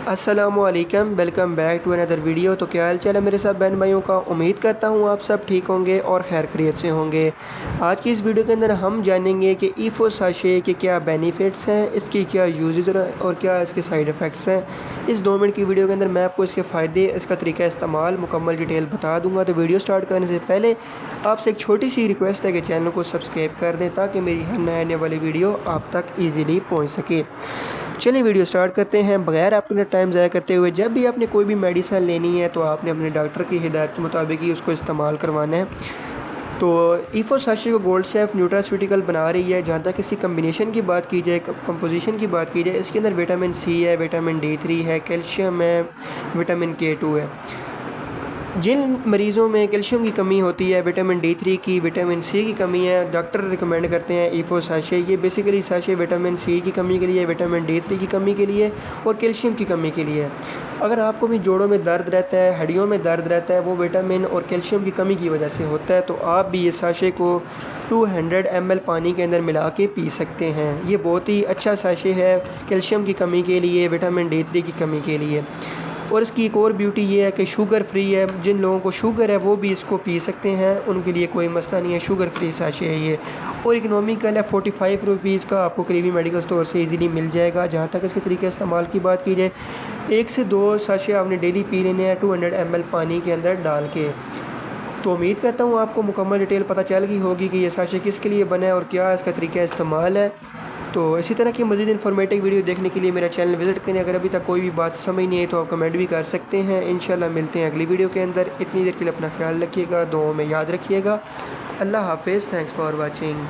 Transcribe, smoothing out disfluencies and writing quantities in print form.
अस्सलामुअलैकुम, welcome back to another video. तो क्या हाल चाल है मेरे सब बहन भाइयों का। उम्मीद करता हूँ आप सब ठीक होंगे और खैर खैरियत से होंगे। आज की इस वीडियो के अंदर हम जानेंगे कि ईफो साशे के क्या बेनिफिट्स हैं, इसकी क्या यूजेज और क्या इसके साइड इफ़ेक्ट्स हैं। इस 2 मिनट की वीडियो के अंदर मैं आपको इसके फ़ायदे, इसका तरीका इस्तेमाल मुकम्मल डिटेल बता दूँगा। तो वीडियो स्टार्ट करने से पहले आपसे एक छोटी सी रिक्वेस्ट है कि चैनल को सब्सक्राइब कर दें ताकि मेरी हर नए आने वाली वीडियो आप तक ईज़िली पहुँच सके। चलिए वीडियो स्टार्ट करते हैं बगैर अपना टाइम ज़ाया करते हुए। जब भी आपने कोई भी मेडिसिन लेनी है तो आपने अपने डॉक्टर की हिदायत के मुताबिक ही उसको इस्तेमाल करवाना है। तो ईफो साशे को गोल्ड शेफ न्यूट्रास्यूटिकल बना रही है। जहाँ तक इसकी कम्बिनेशन की बात की जाए, कंपोजिशन की बात की जाए, इसके अंदर विटामिन सी है, विटामिन D3 है, कैल्शियम है, विटामिन K2 है। जिन मरीज़ों में कैल्शियम की कमी होती है, विटामिन D3 की, विटामिन सी की कमी है, डॉक्टर रिकमेंड करते हैं ईफो साशे। ये बेसिकली साशे विटामिन सी की कमी के लिए, विटामिन D3 की कमी के लिए और कैल्शियम की कमी के लिए। अगर आपको भी जोड़ों में दर्द रहता है, हड्डियों में दर्द रहता है, वो विटामिन और कैल्शियम की कमी की वजह से होता है, तो आप भी ये साशे को 200 ml पानी के अंदर मिला के पी सकते हैं। ये बहुत ही अच्छा साशे है कैल्शियम की कमी के लिए, विटामिन D3 की कमी के लिए। और इसकी एक और ब्यूटी ये है कि शुगर फ्री है। जिन लोगों को शुगर है वो भी इसको पी सकते हैं, उनके लिए कोई मसला नहीं है। शुगर फ्री साशे है ये और इकनॉमिकल है। 45 रुपीज़ का आपको करीबी मेडिकल स्टोर से इजीली मिल जाएगा। जहाँ तक इसके तरीके इस्तेमाल की बात की जाए, 1 से 2 साशे आपने डेली पी लेने हैं 200 ml पानी के अंदर डाल के। तो उम्मीद करता हूँ आपको मुकम्मल डिटेल पता चल गई होगी कि ये साशे किसके लिए बना है और क्या इसका तरीका इस्तेमाल है। तो इसी तरह की मज़ीद इन्फॉर्मेटिव वीडियो देखने के लिए मेरा चैनल विज़िट करें। अगर अभी तक कोई भी बात समझ नहीं आई तो आप कमेंट भी कर सकते हैं। इंशाल्लाह मिलते हैं अगली वीडियो के अंदर। इतनी देर के लिए अपना ख्याल रखिएगा, दुआओं में याद रखिएगा। अल्लाह हाफ़िज़। Thanks for watching.